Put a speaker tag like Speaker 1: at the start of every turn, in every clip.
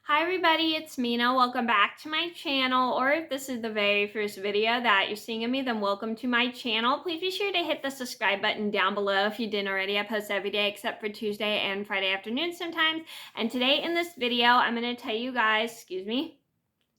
Speaker 1: Hi everybody, it's Mena. Welcome back to my channel, or if this is the very first video that you're seeing of me, then welcome to my channel. Please be sure to hit the subscribe button down below if you didn't already. I post every day except for Tuesday and Friday afternoon sometimes. And today in this video, I'm going to tell you guys, excuse me,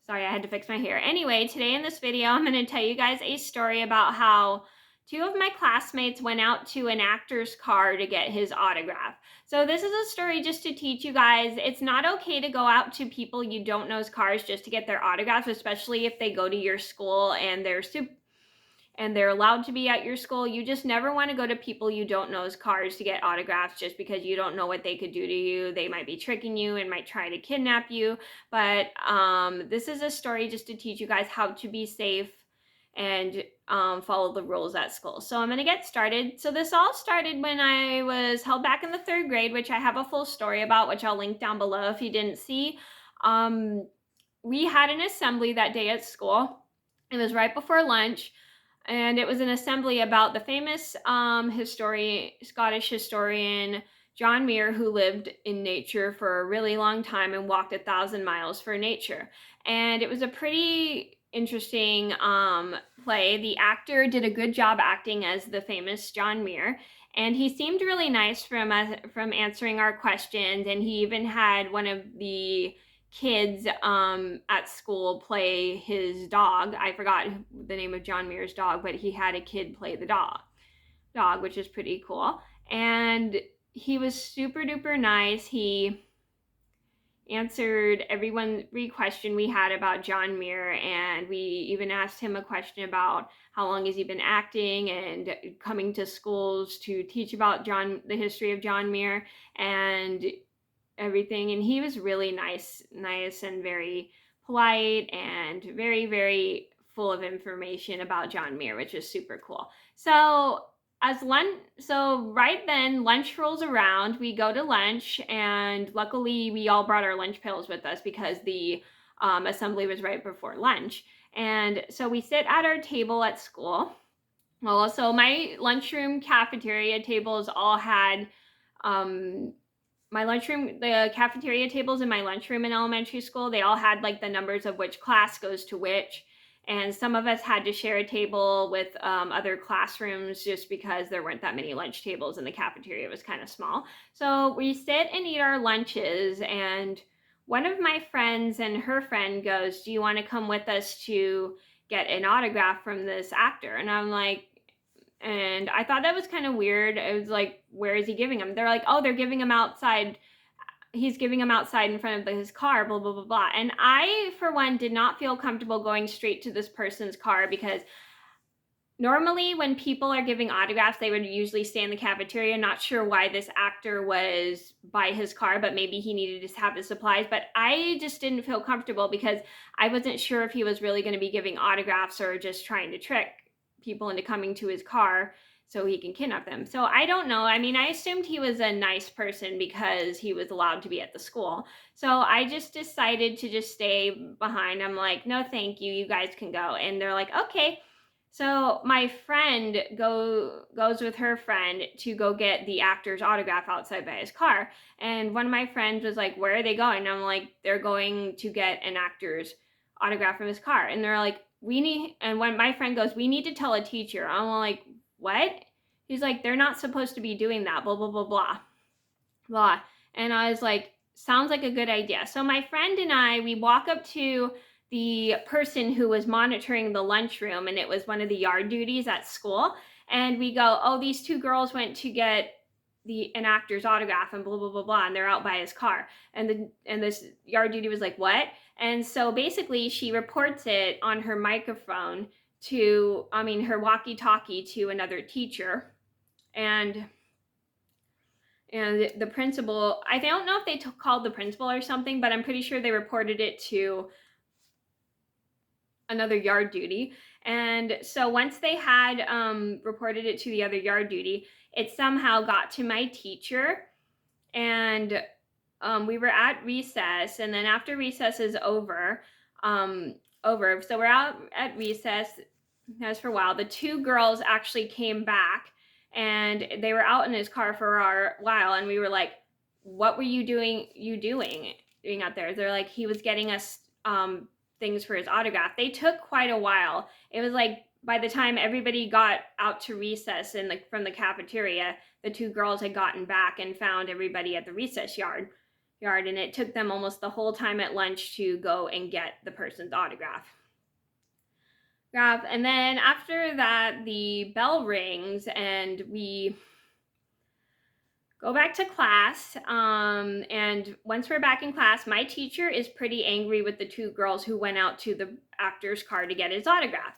Speaker 1: sorry, I had to fix my hair. Anyway, today in this video, I'm going to tell you guys a story about how two of my classmates went out to an actor's car to get his autograph. So this is a story just to teach you guys, it's not okay to go out to people you don't know's cars just to get their autographs, especially if they go to your school and they're allowed to be at your school. You just never want to go to people you don't know's cars to get autographs just because you don't know what they could do to you. They might be tricking you and might try to kidnap you. But this is a story just to teach you guys how to be safe and follow the rules at school. So I'm going to get started. So this all started when I was held back in the 3rd grade, which I have a full story about, which I'll link down below if you didn't see. We had an assembly that day at school. It was right before lunch. And it was an assembly about the famous Scottish historian John Muir, who lived in nature for a really long time and walked 1,000 miles for nature. And it was a pretty interesting play. The actor did a good job acting as the famous John Muir, and he seemed really nice from answering our questions. And he even had one of the kids at school play his dog. I forgot the name of John Muir's dog, but he had a kid play the dog, which is pretty cool. And he was super duper nice. He answered every question we had about John Muir, and we even asked him a question about how long has he been acting and coming to schools to teach about the history of John Muir and everything. And he was really nice and very polite and very, very full of information about John Muir, which is super cool. So right then lunch rolls around, we go to lunch, and luckily we all brought our lunch pails with us because the assembly was right before lunch. And so we sit at our table at school. Well, also my lunchroom cafeteria tables all had the cafeteria tables in my lunchroom in elementary school, they all had like the numbers of which class goes to which. And some of us had to share a table with other classrooms just because there weren't that many lunch tables and the cafeteria was kind of small. So we sit and eat our lunches, and one of my friends and her friend goes, "Do you want to come with us to get an autograph from this actor?" And I'm like, and I thought that was kind of weird. It was like, where is he giving them? They're like, oh, they're giving him outside. He's giving him outside in front of his car, blah, blah, blah, blah. And I, for one, did not feel comfortable going straight to this person's car, because normally when people are giving autographs, they would usually stay in the cafeteria. Not sure why this actor was by his car, but maybe he needed to have his supplies. But I just didn't feel comfortable because I wasn't sure if he was really going to be giving autographs or just trying to trick people into coming to his car so he can kidnap them. So I don't know. I mean, I assumed he was a nice person because he was allowed to be at the school. So I just decided to just stay behind. I'm like, no, thank you. You guys can go. And they're like, okay. So my friend goes with her friend to go get the actor's autograph outside by his car. And one of my friends was like, where are they going? And I'm like, they're going to get an actor's autograph from his car. And they're like, and when my friend goes, we need to tell a teacher. I'm like, what? He's like, they're not supposed to be doing that, blah, blah, blah, blah, blah. And I was like, sounds like a good idea. So my friend and I, we walk up to the person who was monitoring the lunchroom, and it was one of the yard duties at school. And we go, oh, these two girls went to get an actor's autograph and blah, blah, blah, blah, and they're out by his car. And this yard duty was like, what? And so basically she reports it on her microphone her walkie-talkie to another teacher. And the principal, I don't know if they called the principal or something, but I'm pretty sure they reported it to another yard duty. And so once they had reported it to the other yard duty, it somehow got to my teacher, and we were at recess. And then after recess is over, so we're out at recess. That was for a while. The two girls actually came back, and they were out in his car for a while, and we were like, what were you doing? doing out there. They're like, he was getting us things for his autograph. They took quite a while. It was like by the time everybody got out to recess and like from the cafeteria, the two girls had gotten back and found everybody at the recess yard, and it took them almost the whole time at lunch to go and get the person's autograph. And then after that, the bell rings and we go back to class. And once we're back in class, my teacher is pretty angry with the two girls who went out to the actor's car to get his autograph.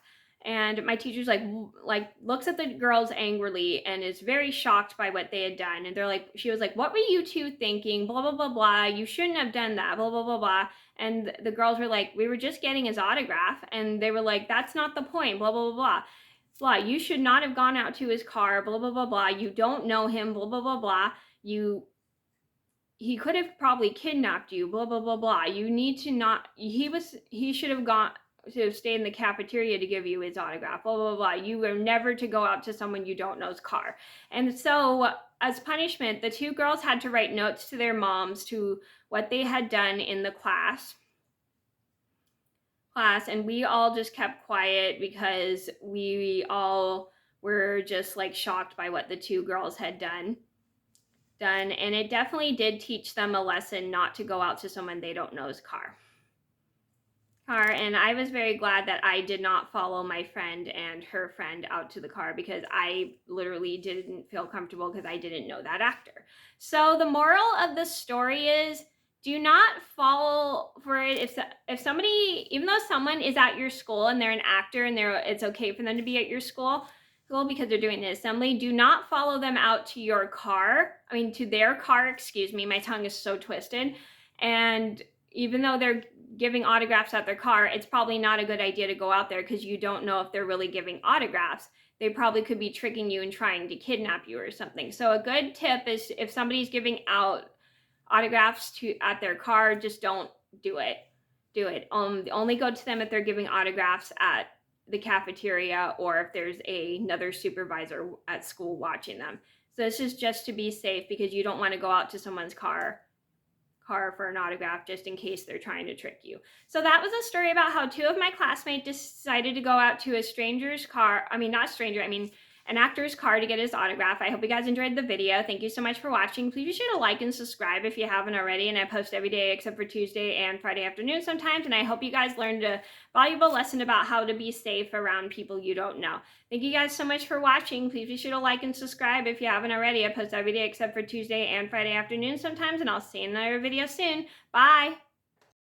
Speaker 1: And my teacher's like looks at the girls angrily and is very shocked by what they had done. And they're like, she was like, what were you two thinking? Blah, blah, blah, blah. You shouldn't have done that. Blah, blah, blah, blah. And the girls were like, we were just getting his autograph. And they were like, that's not the point. Blah, blah, blah, blah. Blah, you should not have gone out to his car, blah, blah, blah, blah. You don't know him, blah, blah, blah, blah. He could have probably kidnapped you, blah, blah, blah, blah. You need to not, he should have stayed in the cafeteria to give you his autograph, blah, blah, blah. You were never to go out to someone you don't know's car. And so as punishment, the two girls had to write notes to their moms to what they had done in the class, and we all just kept quiet because we all were just like shocked by what the two girls had done. And it definitely did teach them a lesson not to go out to someone they don't know's car. And I was very glad that I did not follow my friend and her friend out to the car because I literally didn't feel comfortable because I didn't know that actor. So the moral of the story is, do not fall for it. If somebody, even though someone is at your school and they're an actor and it's okay for them to be at your school because they're doing an assembly, do not follow them out to your car. To their car, excuse me. My tongue is so twisted. And even though they're giving autographs at their car, it's probably not a good idea to go out there because you don't know if they're really giving autographs. They probably could be tricking you and trying to kidnap you or something. So a good tip is if somebody's giving out autographs at their car, just don't do it. Only go to them if they're giving autographs at the cafeteria or if there's another supervisor at school watching them. So this is just to be safe because you don't want to go out to someone's car for an autograph just in case they're trying to trick you. So that was a story about how two of my classmates decided to go out to a stranger's car. An actor's car to get his autograph. I hope you guys enjoyed the video. Thank you so much for watching. Please be sure to like and subscribe if you haven't already. And I post every day except for Tuesday and Friday afternoon sometimes. And I hope you guys learned a valuable lesson about how to be safe around people you don't know. Thank you guys so much for watching. Please be sure to like and subscribe if you haven't already. I post every day except for Tuesday and Friday afternoon sometimes. And I'll see you in another video soon. Bye.